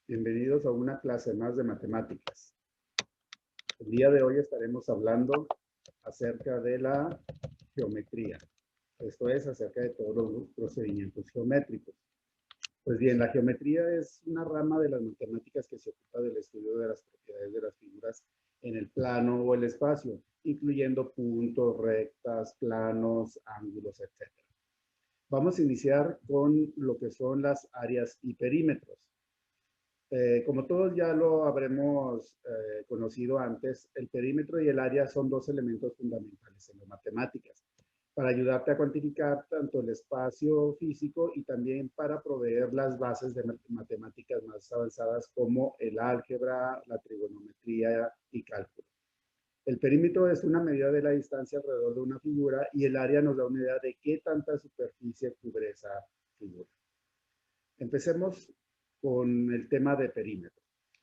Bienvenidos a una clase más de matemáticas. El día de hoy estaremos hablando acerca de la geometría. Esto es, acerca de todos los procedimientos geométricos. Pues bien, la geometría es una rama de las matemáticas que se ocupa del estudio de las propiedades de las figuras en el plano o el espacio, incluyendo puntos, rectas, planos, ángulos, etc. Vamos a iniciar con lo que son las áreas y perímetros. Como todos ya lo habremos conocido antes, el perímetro y el área son dos elementos fundamentales en las matemáticas para ayudarte a cuantificar tanto el espacio físico y también para proveer las bases de matemáticas más avanzadas como el álgebra, la trigonometría y cálculo. El perímetro es una medida de la distancia alrededor de una figura y el área nos da una idea de qué tanta superficie cubre esa figura. Empecemos con el tema de perímetro.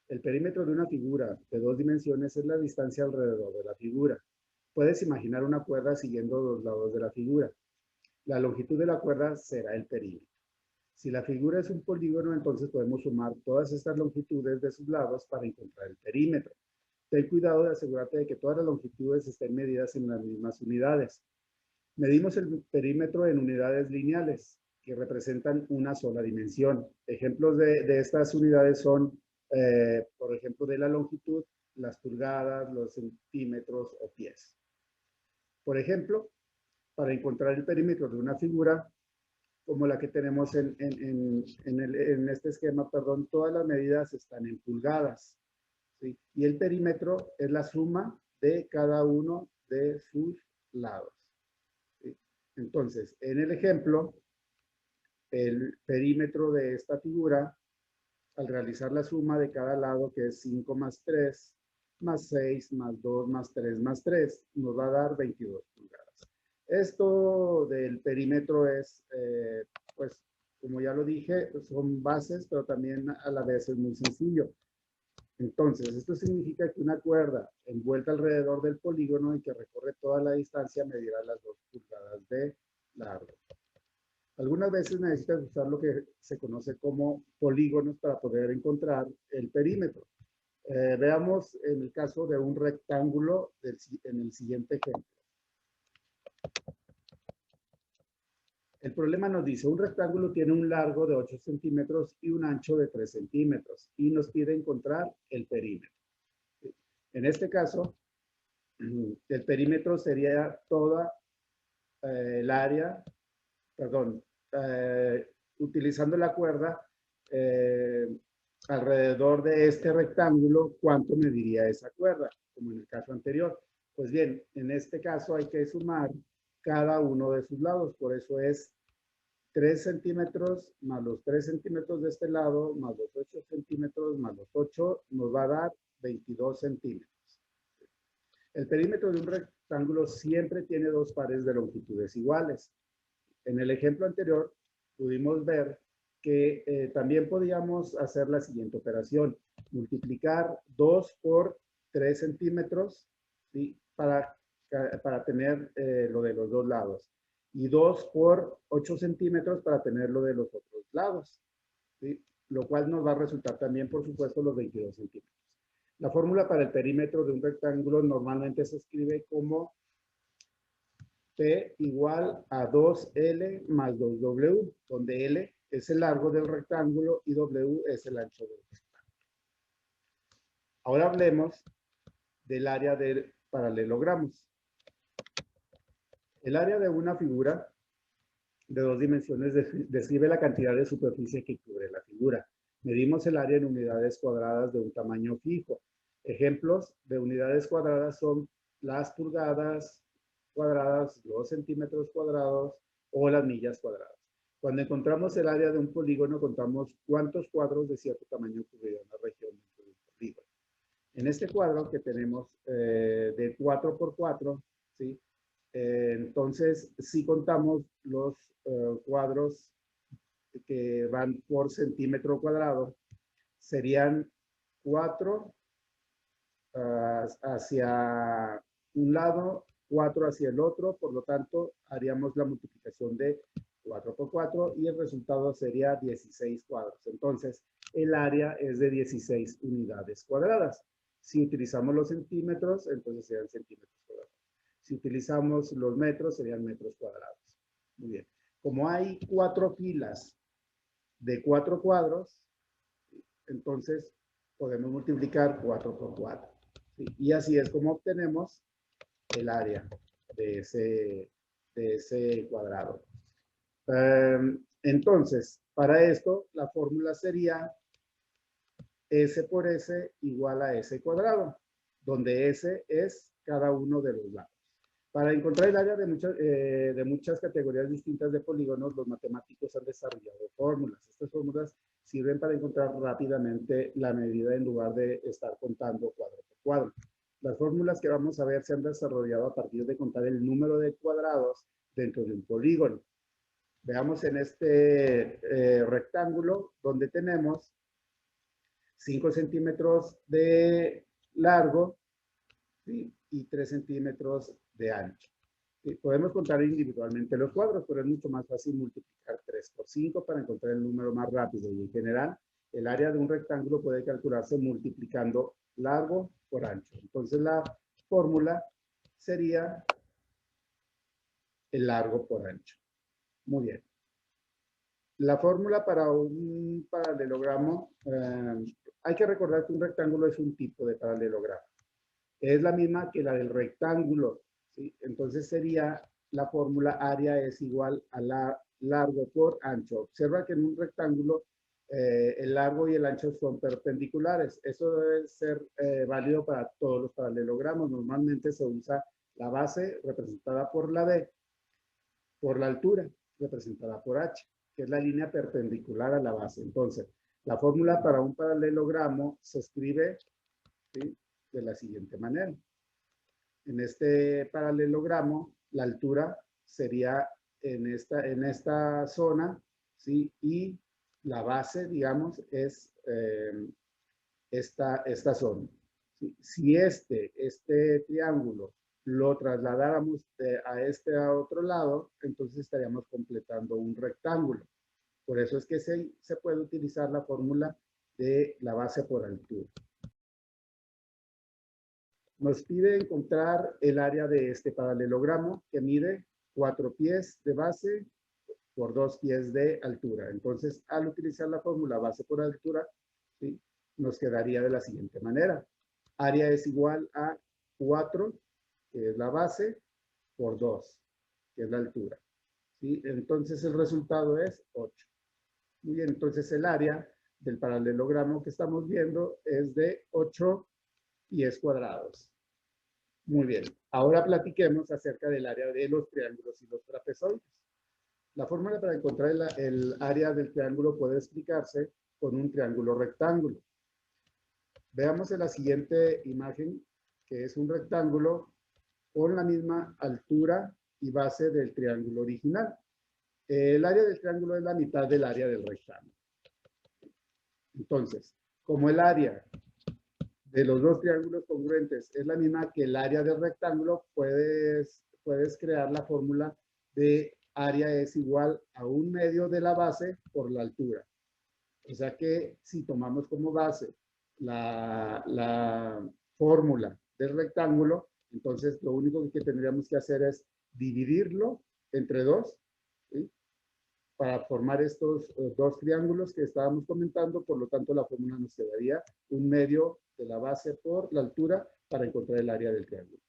El perímetro de una figura de dos dimensiones es la distancia alrededor de la figura. Puedes imaginar una cuerda siguiendo los lados de la figura. La longitud de la cuerda será el perímetro. Si la figura es un polígono, entonces podemos sumar todas estas longitudes de sus lados para encontrar el perímetro. Ten cuidado de asegurarte de que todas las longitudes estén medidas en las mismas unidades. Medimos el perímetro en unidades lineales, que representan una sola dimensión. Ejemplos de estas unidades son, por ejemplo, de la longitud, las pulgadas, los centímetros o pies. Por ejemplo, para encontrar el perímetro de una figura, como la que tenemos en este esquema, perdón, todas las medidas están en pulgadas, ¿sí? Y el perímetro es la suma de cada uno de sus lados, ¿sí? Entonces, en el ejemplo, el perímetro de esta figura, al realizar la suma de cada lado, que es 5 más 3, más 6, más 2, más 3, más 3, nos va a dar 22 pulgadas. Esto del perímetro es, pues, como ya lo dije, son bases, pero también a la vez es muy sencillo. Entonces, esto significa que una cuerda envuelta alrededor del polígono y que recorre toda la distancia medirá las 2 pulgadas de largo. Algunas veces necesitas usar lo que se conoce como polígonos para poder encontrar el perímetro. Veamos en el caso de un rectángulo en el siguiente ejemplo. El problema nos dice, un rectángulo tiene un largo de 8 centímetros y un ancho de 3 centímetros y nos pide encontrar el perímetro. En este caso, el perímetro sería toda el área, perdón, utilizando la cuerda alrededor de este rectángulo, ¿cuánto mediría esa cuerda? Como en el caso anterior. Pues bien, en este caso hay que sumar cada uno de sus lados, por eso es 3 centímetros más los 3 centímetros de este lado, más los 8 centímetros, más los 8, nos va a dar 22 centímetros. El perímetro de un rectángulo siempre tiene dos pares de longitudes iguales. En el ejemplo anterior pudimos ver que también podíamos hacer la siguiente operación. Multiplicar 2 por 3 centímetros, ¿sí? para tener lo de los dos lados. Y 2 por 8 centímetros para tener lo de los otros lados, ¿sí? Lo cual nos va a resultar también, por supuesto, los 22 centímetros. La fórmula para el perímetro de un rectángulo normalmente se escribe como P igual a 2L más 2W, donde L es el largo del rectángulo y W es el ancho del rectángulo. Ahora hablemos del área de paralelogramos. El área de una figura de dos dimensiones describe la cantidad de superficie que cubre la figura. Medimos el área en unidades cuadradas de un tamaño fijo. Ejemplos de unidades cuadradas son las pulgadas cuadradas, los centímetros cuadrados o las millas cuadradas. Cuando encontramos el área de un polígono, contamos cuántos cuadros de cierto tamaño cubriría una región dentro de un polígono. En este cuadro que tenemos de 4 por 4, ¿sí? Entonces, si contamos los cuadros que van por centímetro cuadrado, serían 4 hacia un lado, 4 hacia el otro, por lo tanto, haríamos la multiplicación de 4 por 4 y el resultado sería 16 cuadros. Entonces, el área es de 16 unidades cuadradas. Si utilizamos los centímetros, entonces serían centímetros cuadrados. Si utilizamos los metros, serían metros cuadrados. Muy bien. Como hay 4 filas de 4 cuadros, entonces podemos multiplicar 4 por 4. ¿Sí? Y así es como obtenemos el área de ese cuadrado. Entonces, para esto, la fórmula sería S por S igual a S cuadrado, donde S es cada uno de los lados. Para encontrar el área de muchas categorías distintas de polígonos, los matemáticos han desarrollado fórmulas. Estas fórmulas sirven para encontrar rápidamente la medida en lugar de estar contando cuadro por cuadro. Las fórmulas que vamos a ver se han desarrollado a partir de contar el número de cuadrados dentro de un polígono. Veamos en este rectángulo donde tenemos 5 centímetros de largo, ¿sí? Y 3 centímetros de ancho. ¿Sí? Podemos contar individualmente los cuadros, pero es mucho más fácil multiplicar 3 por 5 para encontrar el número más rápido. Y en general, el área de un rectángulo puede calcularse multiplicando largo por ancho. Entonces, la fórmula sería el largo por ancho. Muy bien. La fórmula para un paralelogramo, hay que recordar que un rectángulo es un tipo de paralelogramo. Es la misma que la del rectángulo, ¿sí? Entonces sería la fórmula área es igual a largo por ancho. Observa que en un rectángulo el largo y el ancho son perpendiculares. Eso debe ser válido para todos los paralelogramos. Normalmente se usa la base representada por la B, por la altura representada por H, que es la línea perpendicular a la base. Entonces, la fórmula para un paralelogramo se escribe, ¿sí?, de la siguiente manera. En este paralelogramo, la altura sería en esta zona, ¿sí? Y la base, digamos, es esta zona. ¿Sí? Si este triángulo lo trasladáramos a otro lado, entonces estaríamos completando un rectángulo. Por eso es que se puede utilizar la fórmula de la base por altura. Nos pide encontrar el área de este paralelogramo que mide 4 pies de base por 2 pies de altura. Entonces, al utilizar la fórmula base por altura, ¿sí?, nos quedaría de la siguiente manera. Área es igual a 4, que es la base, por 2, que es la altura. ¿Sí? Entonces, el resultado es 8. Muy bien, entonces el área del paralelogramo que estamos viendo es de 8 pies cuadrados. Muy bien, ahora platiquemos acerca del área de los triángulos y los trapezoides. La fórmula para encontrar el área del triángulo puede explicarse con un triángulo rectángulo. Veamos en la siguiente imagen que es un rectángulo con la misma altura y base del triángulo original. El área del triángulo es la mitad del área del rectángulo. Entonces, como el área de los dos triángulos congruentes es la misma que el área del rectángulo, puedes crear la fórmula de área es igual a 1/2 de la base por la altura. O sea que si tomamos como base la fórmula del rectángulo, entonces lo único que tendríamos que hacer es dividirlo entre 2, ¿sí?, para formar estos dos triángulos que estábamos comentando. Por lo tanto, la fórmula nos quedaría 1/2 de la base por la altura para encontrar el área del triángulo.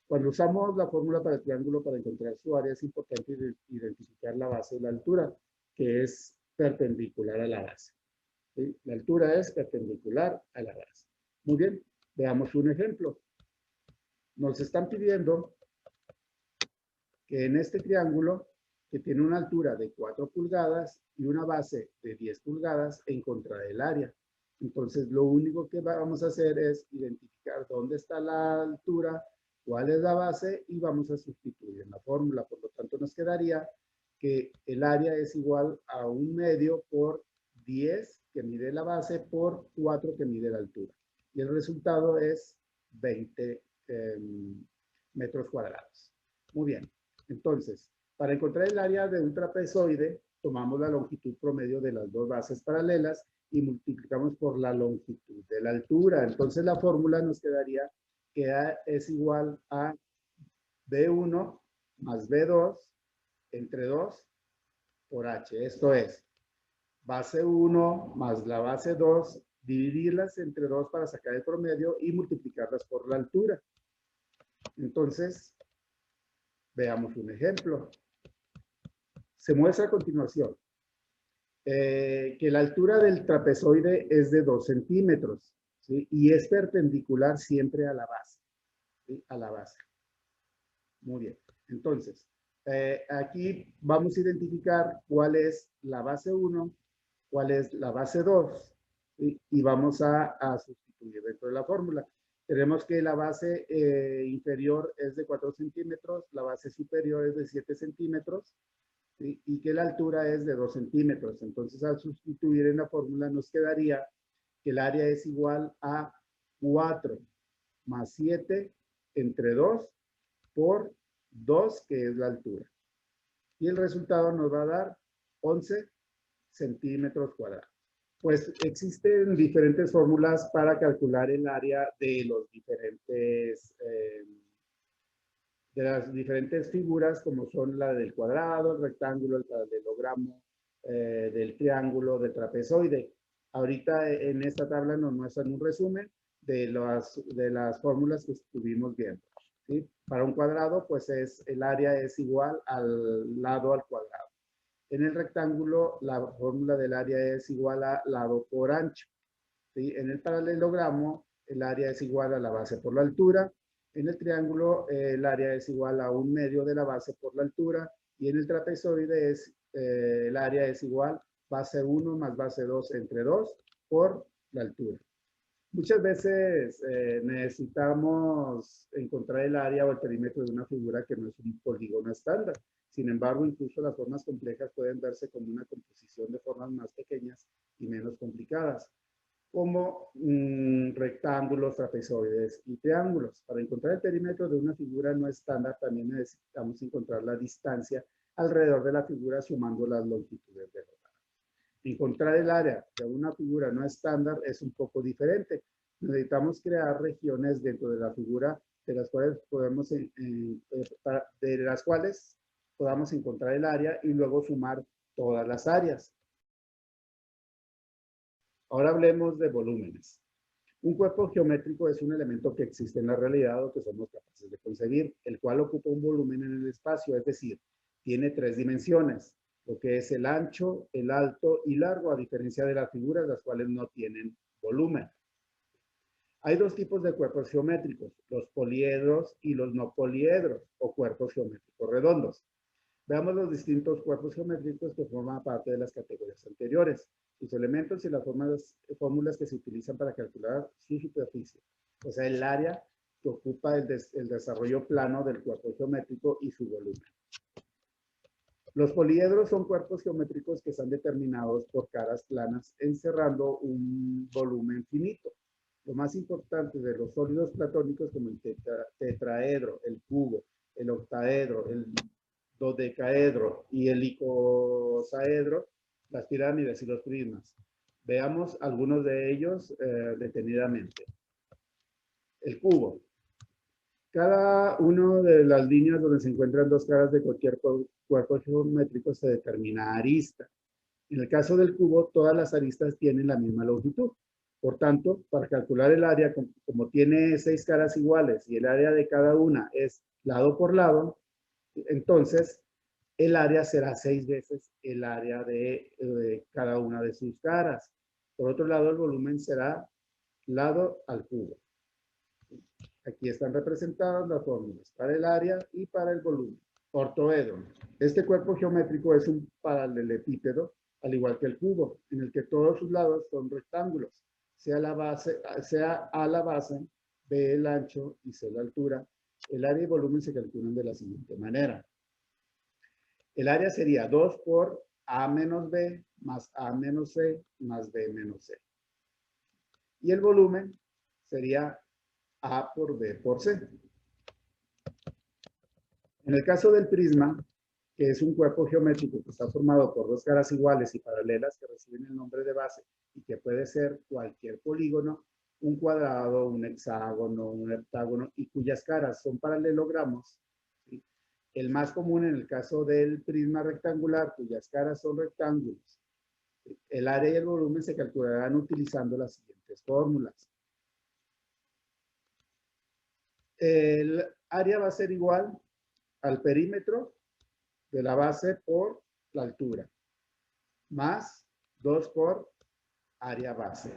Cuando usamos la fórmula para el triángulo para encontrar su área, es importante identificar la base y la altura, que es perpendicular a la base. ¿Sí? La altura es perpendicular a la base. Muy bien, veamos un ejemplo. Nos están pidiendo que en este triángulo, que tiene una altura de 4 pulgadas y una base de 10 pulgadas, encontrar el área. Entonces, lo único que vamos a hacer es identificar dónde está la altura, cuál es la base, y vamos a sustituir en la fórmula. Por lo tanto, nos quedaría que el área es igual a 1/2 por 10, que mide la base, por 4, que mide la altura. Y el resultado es 20 metros cuadrados. Muy bien. Entonces, Para encontrar el área de un trapezoide, tomamos la longitud promedio de las dos bases paralelas y multiplicamos por la longitud de la altura. Entonces la fórmula nos quedaría que A es igual a B1 más B2 entre 2 por H. Esto es, base 1 más la base 2, dividirlas entre 2 para sacar el promedio y multiplicarlas por la altura. Entonces, veamos un ejemplo. Se muestra a continuación que la altura del trapezoide es de 2 centímetros, ¿sí? Y es perpendicular siempre a la base, ¿sí? A la base. Muy bien. Entonces, aquí vamos a identificar cuál es la base 1, cuál es la base 2, ¿sí? Y vamos a sustituir dentro de la fórmula. Tenemos que la base inferior es de 4 centímetros, la base superior es de 7 centímetros, ¿sí? Y que la altura es de 2 centímetros. Entonces, al sustituir en la fórmula nos quedaría que el área es igual a 4 más 7 entre 2 por 2, que es la altura. Y el resultado nos va a dar 11 centímetros cuadrados. Pues existen diferentes fórmulas para calcular el área de los diferentes de las diferentes figuras, como son la del cuadrado, el rectángulo, el paralelogramo, del triángulo, del trapezoide. Ahorita en esta tabla nos muestran un resumen de las fórmulas que estuvimos viendo, ¿sí? Para un cuadrado, pues el área es igual al lado al cuadrado. En el rectángulo, la fórmula del área es igual a lado por ancho, ¿sí? En el paralelogramo, el área es igual a la base por la altura. En el triángulo, el área es igual a 1/2 de la base por la altura. Y en el trapezoide, el área es igual base 1 más base 2 entre 2 por la altura. Muchas veces necesitamos encontrar el área o el perímetro de una figura que no es un polígono estándar. Sin embargo, incluso las formas complejas pueden verse como una composición de formas más pequeñas y menos complicadas, como rectángulos, trapezoides y triángulos. Para encontrar el perímetro de una figura no estándar, también necesitamos encontrar la distancia alrededor de la figura sumando las longitudes de los lados. Encontrar el área de una figura no estándar es un poco diferente. Necesitamos crear regiones dentro de la figura de las cuales podamos encontrar el área y luego sumar todas las áreas. Ahora hablemos de volúmenes. Un cuerpo geométrico es un elemento que existe en la realidad o que somos capaces de concebir, el cual ocupa un volumen en el espacio, es decir, tiene 3 dimensiones, lo que es el ancho, el alto y largo, a diferencia de las figuras, las cuales no tienen volumen. Hay 2 tipos de cuerpos geométricos, los poliedros y los no poliedros, o cuerpos geométricos redondos. Veamos los distintos cuerpos geométricos que forman parte de las categorías anteriores, sus elementos y las fórmulas que se utilizan para calcular su superficie, o sea, el área que ocupa el desarrollo plano del cuerpo geométrico y su volumen. Los poliedros son cuerpos geométricos que están determinados por caras planas encerrando un volumen finito. Lo más importante de los sólidos platónicos como el tetraedro, el cubo, el octaedro, el dodecaedro y el icosaedro, las pirámides y los prismas. Veamos algunos de ellos detenidamente. El cubo. Cada una de las líneas donde se encuentran 2 caras de cualquier cuerpo geométrico se determina arista. En el caso del cubo, todas las aristas tienen la misma longitud. Por tanto, para calcular el área, como tiene 6 caras iguales y el área de cada una es lado por lado, entonces el área será 6 veces el área de cada una de sus caras. Por otro lado, el volumen será lado al cubo. Aquí están representadas las fórmulas para el área y para el volumen. Ortoedro. Este cuerpo geométrico es un paralelepípedo, al igual que el cubo, en el que todos sus lados son rectángulos, sea a la base, B el ancho y C la altura. El área y volumen se calculan de la siguiente manera. El área sería 2 por A menos B más A menos C más B menos C. Y el volumen sería A por B por C. En el caso del prisma, que es un cuerpo geométrico que está formado por dos caras iguales y paralelas que reciben el nombre de base y que puede ser cualquier polígono, un cuadrado, un hexágono, un heptágono y cuyas caras son paralelogramos, ¿sí? El más común en el caso del prisma rectangular, cuyas caras son rectángulos. El área y el volumen se calcularán utilizando las siguientes fórmulas. El área va a ser igual al perímetro de la base por la altura, más 2 por área base.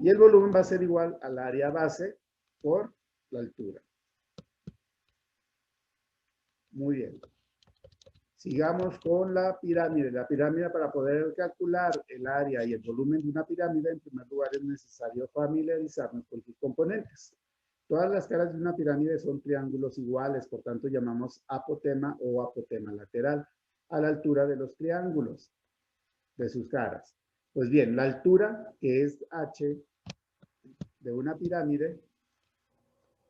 Y el volumen va a ser igual al área base por la altura. Muy bien. Sigamos con la pirámide. La pirámide, para poder calcular el área y el volumen de una pirámide, en primer lugar es necesario familiarizarnos con sus componentes. Todas las caras de una pirámide son triángulos iguales, por tanto llamamos apotema o apotema lateral a la altura de los triángulos de sus caras. Pues bien, la altura, que es h de una pirámide,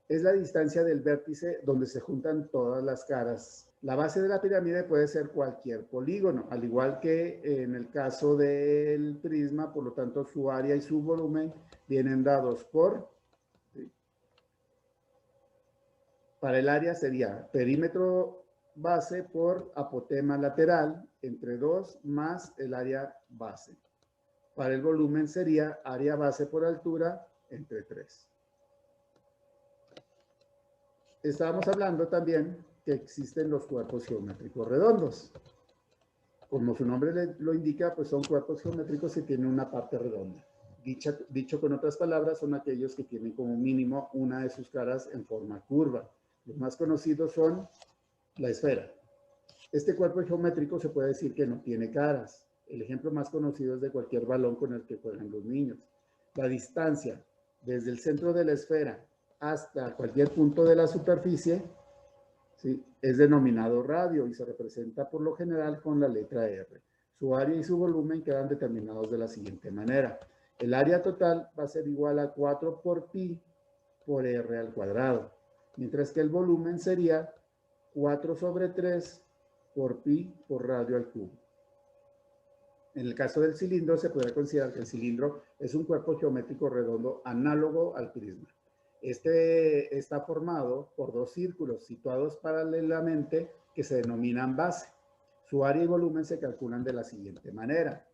es la distancia del vértice donde se juntan todas las caras. La base de la pirámide puede ser cualquier polígono, al igual que en el caso del prisma, por lo tanto su área y su volumen vienen dados por, ¿sí? Para el área sería perímetro base por apotema lateral entre 2 más el área base. Para el volumen sería área base por altura entre 3. Estábamos hablando también que existen los cuerpos geométricos redondos. Como su nombre lo indica, pues son cuerpos geométricos que tienen una parte redonda. Dicho con otras palabras, son aquellos que tienen como mínimo una de sus caras en forma curva. Los más conocidos son la esfera. Este cuerpo geométrico se puede decir que no tiene caras. El ejemplo más conocido es de cualquier balón con el que juegan los niños. La distancia desde el centro de la esfera hasta cualquier punto de la superficie, ¿sí?, es denominado radio y se representa por lo general con la letra R. Su área y su volumen quedan determinados de la siguiente manera. El área total va a ser igual a 4 por pi por R al cuadrado, mientras que el volumen sería 4 sobre 3 por pi por radio al cubo. En el caso del cilindro, se podría considerar que el cilindro es un cuerpo geométrico redondo análogo al prisma. Este está formado por dos círculos situados paralelamente que se denominan base. Su área y volumen se calculan de la siguiente manera.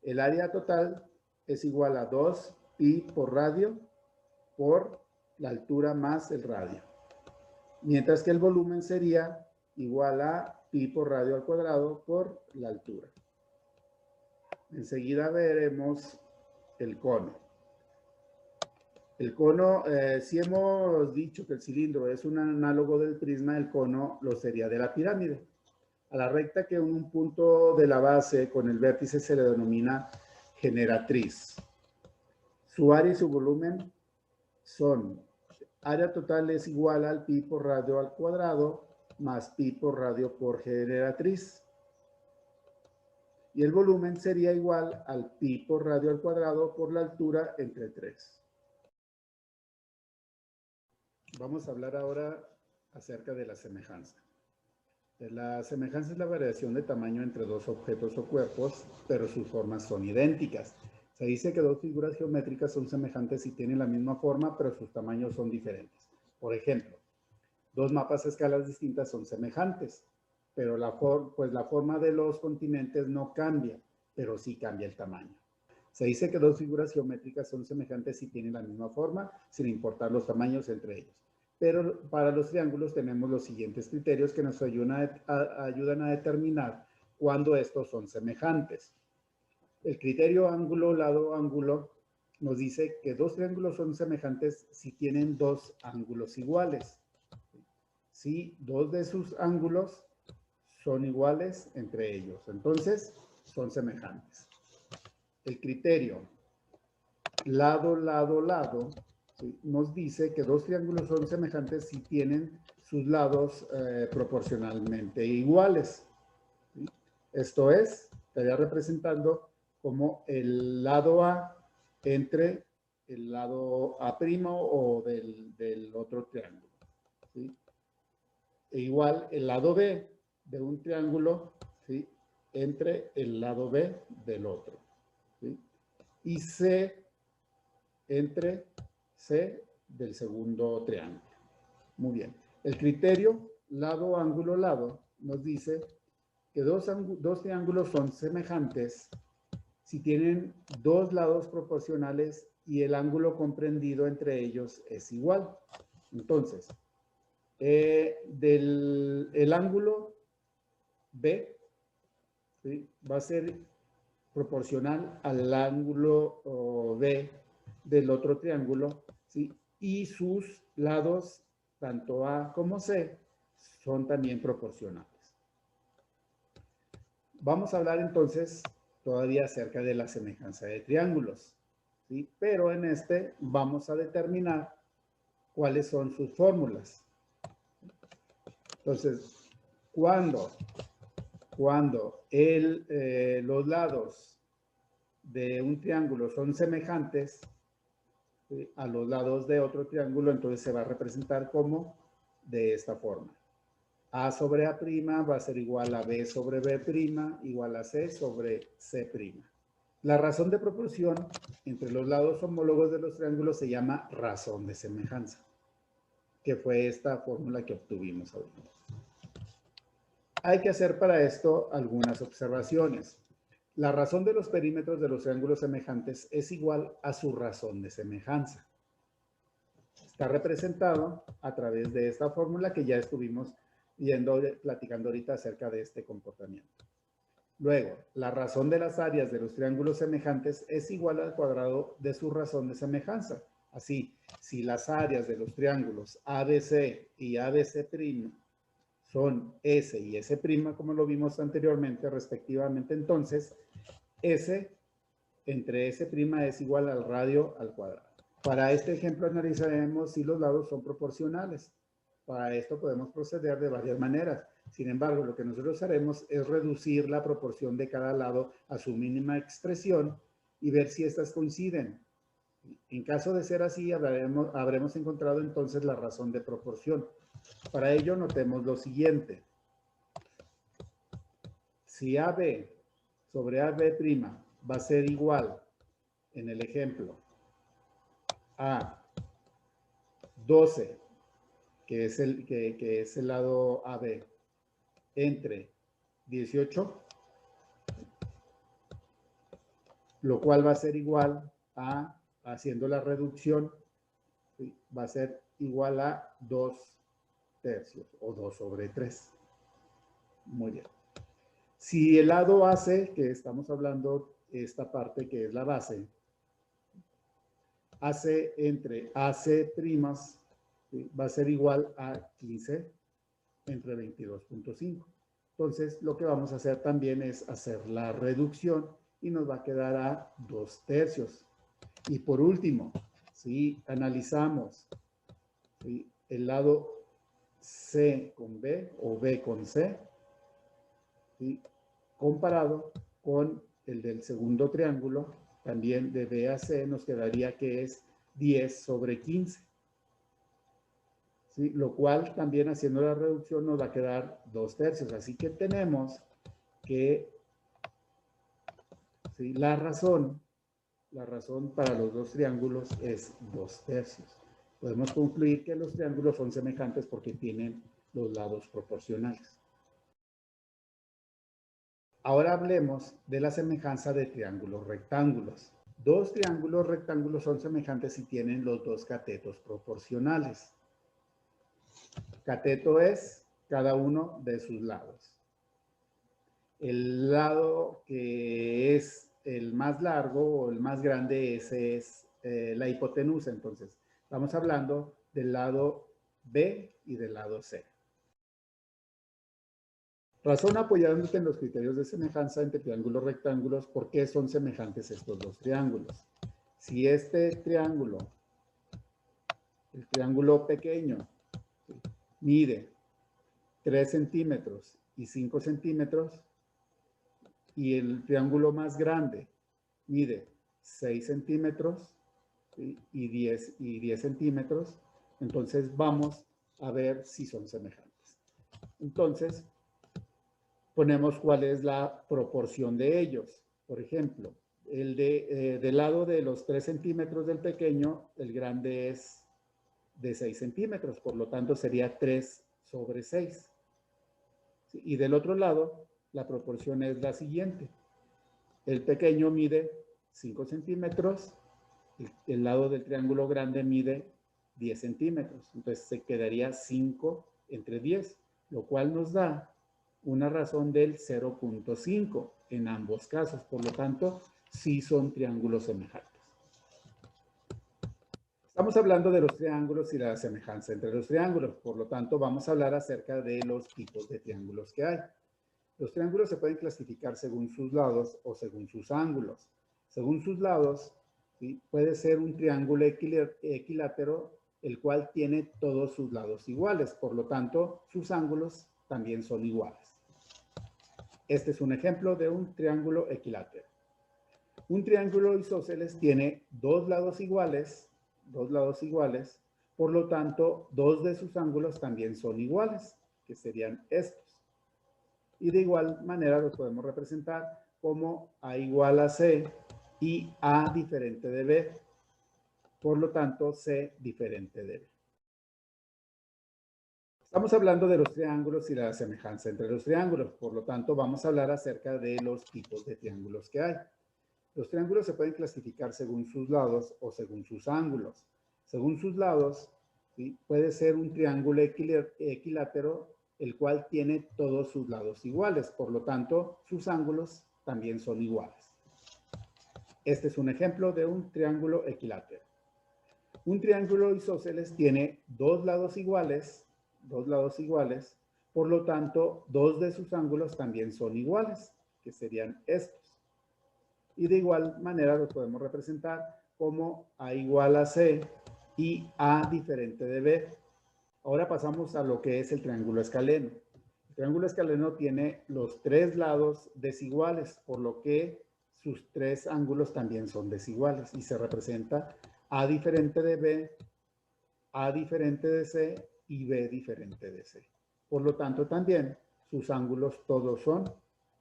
El área total es igual a 2 pi por radio por la altura más el radio. Mientras que el volumen sería igual a pi por radio al cuadrado por la altura. Enseguida veremos el cono. El cono, si hemos dicho que el cilindro es un análogo del prisma, el cono lo sería de la pirámide. A la recta que en un punto de la base con el vértice se le denomina generatriz. Su área y su volumen son, área total es igual al pi por radio al cuadrado más pi por radio por generatriz. Y el volumen sería igual al pi por radio al cuadrado por la altura entre 3. Vamos a hablar ahora acerca de la semejanza. La semejanza es la variación de tamaño entre dos objetos o cuerpos, pero sus formas son idénticas. Se dice que dos figuras geométricas son semejantes y tienen la misma forma, pero sus tamaños son diferentes. Por ejemplo, dos mapas a escalas distintas son semejantes, pero la forma de los continentes no cambia, pero sí cambia el tamaño. Se dice que dos figuras geométricas son semejantes y tienen la misma forma, sin importar los tamaños entre ellos. Pero para los triángulos tenemos los siguientes criterios que nos ayudan a determinar cuándo estos son semejantes. El criterio ángulo-lado-ángulo nos dice que dos triángulos son semejantes si tienen dos ángulos iguales. Si dos de sus ángulos son iguales entre ellos, entonces son semejantes. El criterio lado-lado-lado, ¿sí?, nos dice que dos triángulos son semejantes si tienen sus lados proporcionalmente iguales, ¿sí? Esto es, estaría representando como el lado A entre el lado A' o del otro triángulo, ¿sí? E igual el lado B de un triángulo, ¿sí?, entre el lado B del otro, ¿sí?, y C entre C del segundo triángulo. Muy bien. El criterio lado, ángulo, lado nos dice que dos triángulos son semejantes si tienen dos lados proporcionales y el ángulo comprendido entre ellos es igual. Entonces, el ángulo B, ¿sí?, va a ser proporcional al ángulo B del otro triángulo, ¿sí?, y sus lados, tanto A como C, son también proporcionales. Vamos a hablar entonces todavía acerca de la semejanza de triángulos, ¿sí?, pero en este vamos a determinar cuáles son sus fórmulas. Entonces, cuando los lados de un triángulo son semejantes, ¿sí?, a los lados de otro triángulo, entonces se va a representar como de esta forma. A sobre A' va a ser igual a B sobre B' igual a C sobre C'. La razón de proporción entre los lados homólogos de los triángulos se llama razón de semejanza, que fue esta fórmula que obtuvimos ahorita. Hay que hacer para esto algunas observaciones. La razón de los perímetros de los triángulos semejantes es igual a su razón de semejanza. Está representado a través de esta fórmula que ya estuvimos platicando ahorita acerca de este comportamiento. Luego, la razón de las áreas de los triángulos semejantes es igual al cuadrado de su razón de semejanza. Así, si las áreas de los triángulos ABC y ABC' son S y S', como lo vimos anteriormente, respectivamente, entonces S entre S' es igual al radio al cuadrado. Para este ejemplo analizaremos si los lados son proporcionales. Para esto podemos proceder de varias maneras. Sin embargo, lo que nosotros haremos es reducir la proporción de cada lado a su mínima expresión y ver si estas coinciden. En caso de ser así, habremos encontrado entonces la razón de proporción. Para ello, notemos lo siguiente. Si AB sobre AB' va a ser igual, en el ejemplo, a 12, que es el lado AB, entre 18, lo cual va a ser igual a, haciendo la reducción, ¿sí?, va a ser igual a 2 tercios o 2 sobre 3. Muy bien. Si el lado AC, que estamos hablando, esta parte que es la base, AC entre AC primas, ¿sí?, va a ser igual a 15 entre 22.5. Entonces, lo que vamos a hacer también es hacer la reducción y nos va a quedar a 2 tercios. Y por último, si analizamos, ¿sí?, el lado C con B o B con C, ¿sí?, comparado con el del segundo triángulo, también de B a C, nos quedaría que es 10 sobre 15. ¿Sí? Lo cual también haciendo la reducción nos va a quedar 2 tercios. Así que tenemos que, ¿sí?, la razón para los dos triángulos es 2 tercios. Podemos concluir que los triángulos son semejantes porque tienen los lados proporcionales. Ahora hablemos de la semejanza de triángulos rectángulos. Dos triángulos rectángulos son semejantes si tienen los dos catetos proporcionales. Cateto es cada uno de sus lados. El lado que es el más largo o el más grande, ese es la hipotenusa. Entonces, estamos hablando del lado B y del lado C. Razón apoyándote en los criterios de semejanza entre triángulos rectángulos, ¿por qué son semejantes estos dos triángulos? Si este triángulo, el triángulo pequeño, mide 3 centímetros y 5 centímetros, y el triángulo más grande mide 6 centímetros, ¿sí?, y 10 centímetros, entonces vamos a ver si son semejantes. Entonces, ponemos cuál es la proporción de ellos. Por ejemplo, del lado de los 3 centímetros del pequeño, el grande es de 6 centímetros, por lo tanto sería 3 sobre 6. Y del otro lado, la proporción es la siguiente. El pequeño mide 5 centímetros, el lado del triángulo grande mide 10 centímetros. Entonces se quedaría 5 entre 10, lo cual nos da una razón del 0.5 en ambos casos. Por lo tanto, sí son triángulos semejantes. Estamos hablando de los triángulos y la semejanza entre los triángulos. Por lo tanto, vamos a hablar acerca de los tipos de triángulos que hay. Los triángulos se pueden clasificar según sus lados o según sus ángulos. Según sus lados, ¿sí? Puede ser un triángulo equilátero, el cual tiene todos sus lados iguales. Por lo tanto, sus ángulos también son iguales. Este es un ejemplo de un triángulo equilátero. Un triángulo isósceles tiene dos lados iguales, por lo tanto, dos de sus ángulos también son iguales, que serían estos. Y de igual manera los podemos representar como A igual a C y A diferente de B. Por lo tanto, C diferente de B. Estamos hablando de los triángulos y la semejanza entre los triángulos. Por lo tanto, vamos a hablar acerca de los tipos de triángulos que hay. Los triángulos se pueden clasificar según sus lados o según sus ángulos. Según sus lados, ¿sí? Puede ser un triángulo equilátero, el cual tiene todos sus lados iguales. Por lo tanto, sus ángulos también son iguales. Este es un ejemplo de un triángulo equilátero. Un triángulo isósceles tiene dos lados iguales, por lo tanto, dos de sus ángulos también son iguales, que serían estos. Y de igual manera los podemos representar como A igual a C y A diferente de B. Ahora pasamos a lo que es el triángulo escaleno. El triángulo escaleno tiene los tres lados desiguales, por lo que sus tres ángulos también son desiguales y se representa A diferente de B, A diferente de C y B diferente de C. Por lo tanto, también sus ángulos todos son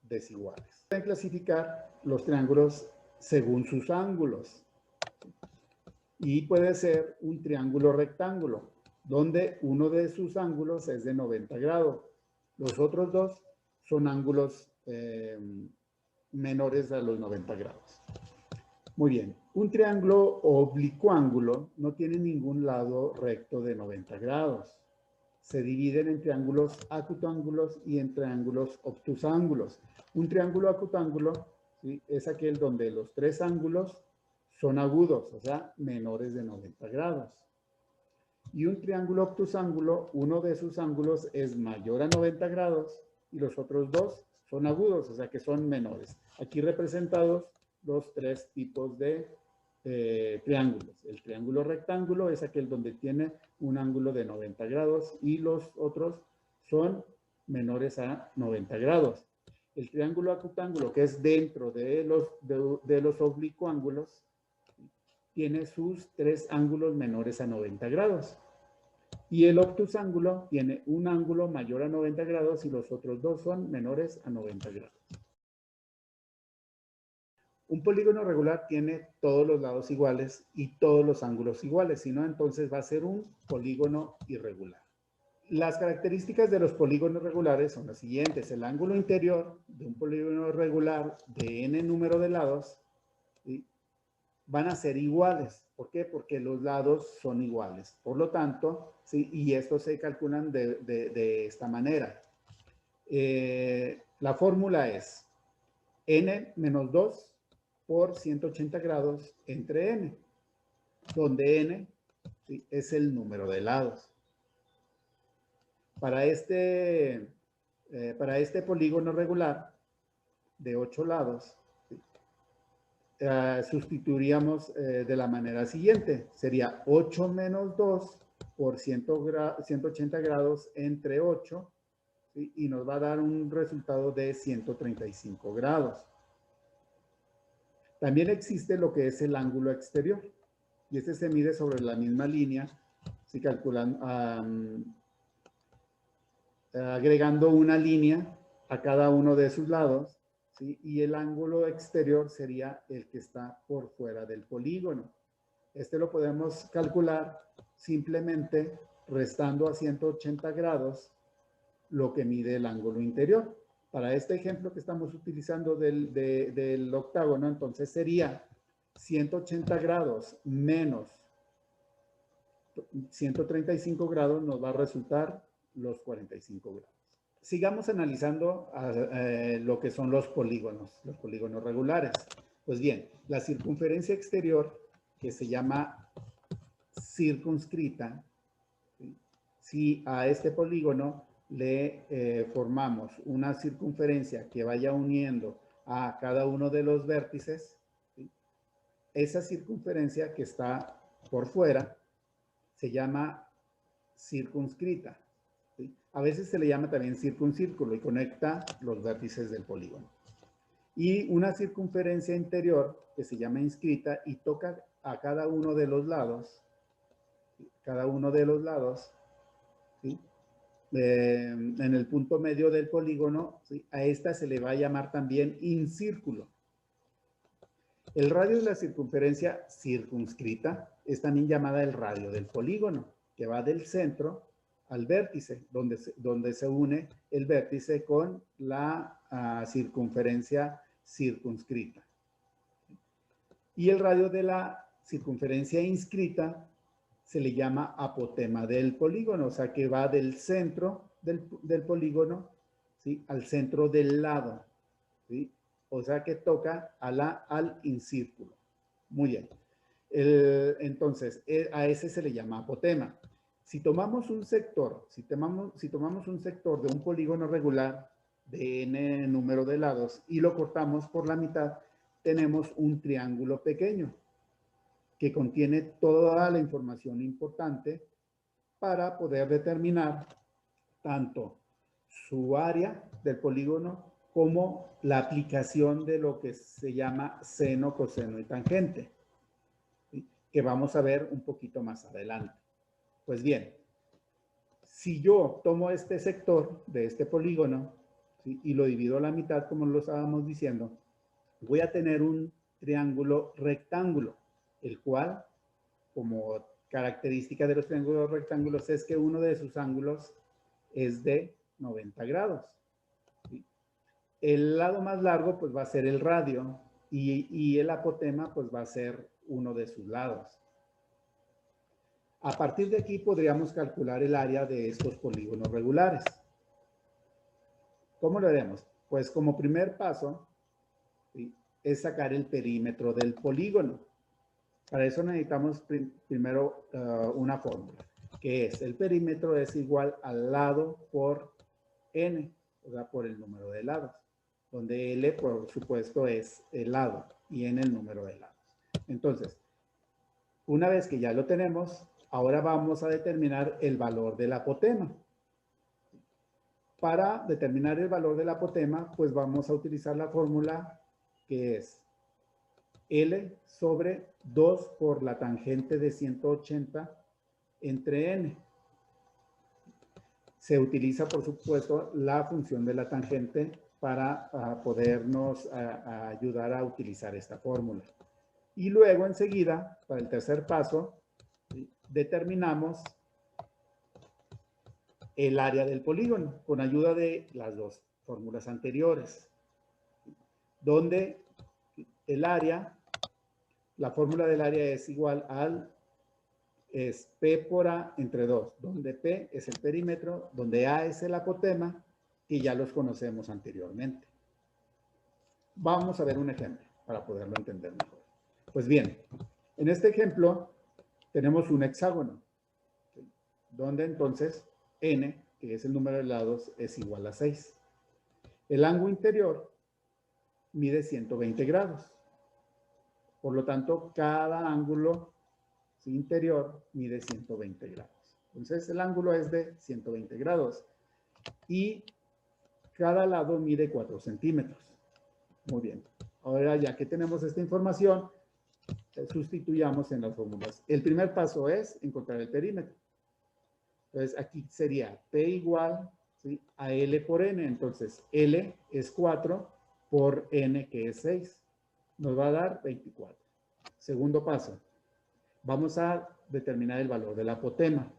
desiguales. Pueden clasificar los triángulos según sus ángulos. Y puede ser un triángulo rectángulo, donde uno de sus ángulos es de 90 grados. Los otros dos son ángulos menores a los 90 grados. Muy bien, un triángulo oblicuángulo no tiene ningún lado recto de 90 grados. Se dividen en triángulos acutángulos y en triángulos obtusángulos. Un triángulo acutángulo, ¿sí? Es aquel donde los tres ángulos son agudos, o sea, menores de 90 grados. Y un triángulo obtusángulo, uno de sus ángulos es mayor a 90 grados y los otros dos son agudos, o sea que son menores. Aquí representados los tres tipos de triángulos. El triángulo rectángulo es aquel donde tiene un ángulo de 90 grados y los otros son menores a 90 grados. El triángulo acutángulo, que es dentro de los oblicuángulos, tiene sus tres ángulos menores a 90 grados. Y el obtusángulo tiene un ángulo mayor a 90 grados y los otros dos son menores a 90 grados. Un polígono regular tiene todos los lados iguales y todos los ángulos iguales, si no, entonces va a ser un polígono irregular. Las características de los polígonos regulares son las siguientes. El ángulo interior de un polígono regular de n número de lados, ¿sí? Van a ser iguales. ¿Por qué? Porque los lados son iguales. Por lo tanto, ¿sí? Y estos se calculan de esta manera. La fórmula es n menos 2 por 180 grados entre n, donde n, ¿sí? Es el número de lados. Para este polígono regular de 8 lados, ¿sí? Sustituiríamos de la manera siguiente. Sería 8 menos 2 por 180 grados entre 8, ¿sí? Y nos va a dar un resultado de 135 grados. También existe lo que es el ángulo exterior. Y este se mide sobre la misma línea, si calculan, agregando una línea a cada uno de sus lados, ¿sí? Y el ángulo exterior sería el que está por fuera del polígono. Este lo podemos calcular simplemente restando a 180 grados lo que mide el ángulo interior. Para este ejemplo que estamos utilizando del octágono, entonces sería 180 grados menos 135 grados nos va a resultar los 45 grados. Sigamos analizando lo que son los polígonos regulares. Pues bien, la circunferencia exterior, que se llama circunscrita, ¿sí? Si a este polígono le formamos una circunferencia que vaya uniendo a cada uno de los vértices, ¿sí? Esa circunferencia que está por fuera se llama circunscrita, ¿sí? A veces se le llama también circuncírculo y conecta los vértices del polígono. Y una circunferencia interior que se llama inscrita y toca a cada uno de los lados, ¿sí? En el punto medio del polígono, ¿sí? A esta se le va a llamar también incírculo. El radio de la circunferencia circunscrita es también llamada el radio del polígono, que va del centro al vértice, donde se une el vértice con la circunferencia circunscrita. Y el radio de la circunferencia inscrita se le llama apotema del polígono, o sea que va del centro del polígono, ¿sí? Al centro del lado, ¿sí? O sea que toca al incírculo. Muy bien. Entonces, a ese se le llama apotema. Si tomamos un sector, si tomamos un sector de un polígono regular de n número de lados y lo cortamos por la mitad, tenemos un triángulo pequeño que contiene toda la información importante para poder determinar tanto su área del polígono como la aplicación de lo que se llama seno, coseno y tangente, ¿sí? Que vamos a ver un poquito más adelante. Pues bien, si yo tomo este sector de este polígono, ¿sí? Y lo divido a la mitad, como lo estábamos diciendo, voy a tener un triángulo rectángulo, el cual, como característica de los triángulos rectángulos, es que uno de sus ángulos es de 90 grados. ¿Sí? El lado más largo, pues, va a ser el radio y el apotema, pues, va a ser uno de sus lados. A partir de aquí podríamos calcular el área de estos polígonos regulares. ¿Cómo lo haremos? Pues como primer paso, ¿sí? Es sacar el perímetro del polígono. Para eso necesitamos primero una fórmula, que es el perímetro es igual al lado por n, o sea, por el número de lados, donde L, por supuesto, es el lado y n el número de lados. Entonces, una vez que ya lo tenemos, ahora vamos a determinar el valor del apotema. Para determinar el valor del apotema, pues vamos a utilizar la fórmula que es L sobre 2 por la tangente de 180 entre n. Se utiliza, por supuesto, la función de la tangente para podernos ayudar a utilizar esta fórmula. Y luego, enseguida, para el tercer paso, ¿sí? Determinamos el área del polígono con ayuda de las dos fórmulas anteriores, donde el área, la fórmula del área es igual es P por A entre 2, donde P es el perímetro, donde A es el apotema, y ya los conocemos anteriormente. Vamos a ver un ejemplo para poderlo entender mejor. Pues bien, en este ejemplo tenemos un hexágono, ¿sí? Donde entonces n, que es el número de lados, es igual a 6. El ángulo interior mide 120 grados. Por lo tanto, cada ángulo interior mide 120 grados. Entonces, el ángulo es de 120 grados. Y cada lado mide 4 centímetros. Muy bien. Ahora, ya que tenemos esta información, sustituyamos en las fórmulas. El primer paso es encontrar el perímetro. Entonces, aquí sería P igual ¿sí? A L por N. Entonces, L es 4 por N, que es 6. Nos va a dar 24. Segundo paso. Vamos a determinar el valor del apotema.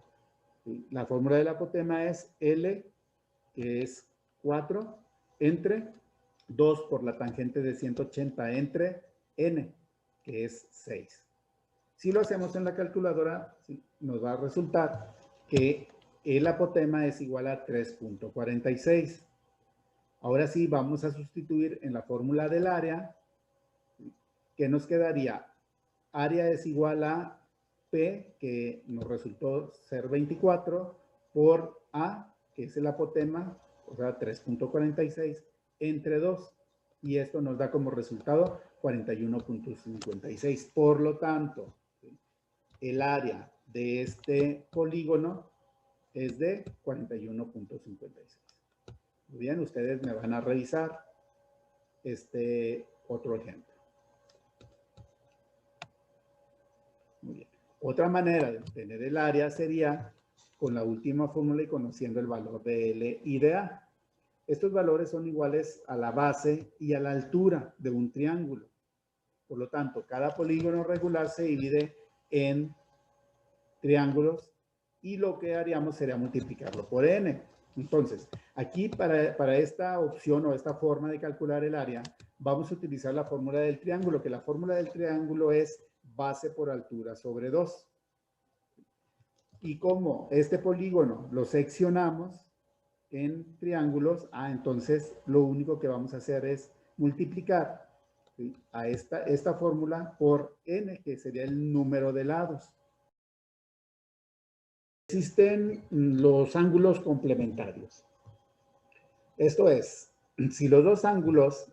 ¿Sí? La fórmula del apotema es L, que es 4, entre 2 por la tangente de 180 entre N, que es 6. Si lo hacemos en la calculadora, ¿sí? Nos va a resultar que el apotema es igual a 3.46. Ahora sí, vamos a sustituir en la fórmula del área, que nos quedaría, área es igual a P, que nos resultó ser 24, por A, que es el apotema, o sea, 3.46, entre 2. Y esto nos da como resultado 41.56. Por lo tanto, el área de este polígono es de 41.56. Muy bien, ustedes me van a revisar este otro ejemplo. Muy bien. Otra manera de obtener el área sería con la última fórmula y conociendo el valor de L y de A. Estos valores son iguales a la base y a la altura de un triángulo. Por lo tanto, cada polígono regular se divide en triángulos y lo que haríamos sería multiplicarlo por N. Entonces, aquí para esta opción o esta forma de calcular el área, vamos a utilizar la fórmula del triángulo, que la fórmula del triángulo es base por altura sobre 2. Y como este polígono lo seccionamos en triángulos, entonces lo único que vamos a hacer es multiplicar, ¿sí?, a esta fórmula por N, que sería el número de lados. Existen los ángulos complementarios. Esto es, si los dos ángulos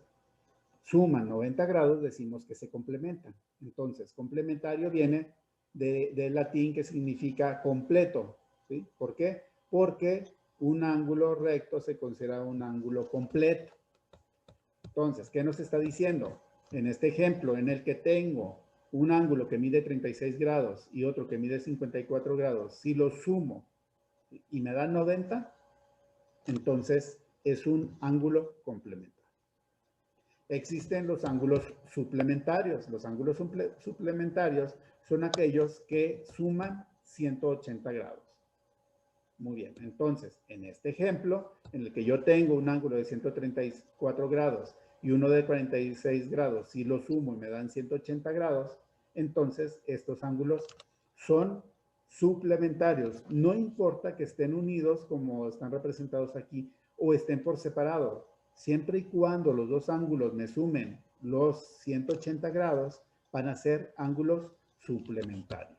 suman 90 grados, decimos que se complementan. Entonces, complementario viene del latín, que significa completo, ¿sí? ¿Por qué? Porque un ángulo recto se considera un ángulo completo. Entonces, ¿qué nos está diciendo? En este ejemplo, en el que tengo un ángulo que mide 36 grados y otro que mide 54 grados, si lo sumo y me da 90, entonces es un ángulo complementario. Existen los ángulos suplementarios. Los ángulos suplementarios son aquellos que suman 180 grados. Muy bien, entonces, en este ejemplo, en el que yo tengo un ángulo de 134 grados y uno de 46 grados, si lo sumo y me dan 180 grados, entonces estos ángulos son suplementarios. No importa que estén unidos como están representados aquí o estén por separado. Siempre y cuando los dos ángulos me sumen los 180 grados, van a ser ángulos suplementarios.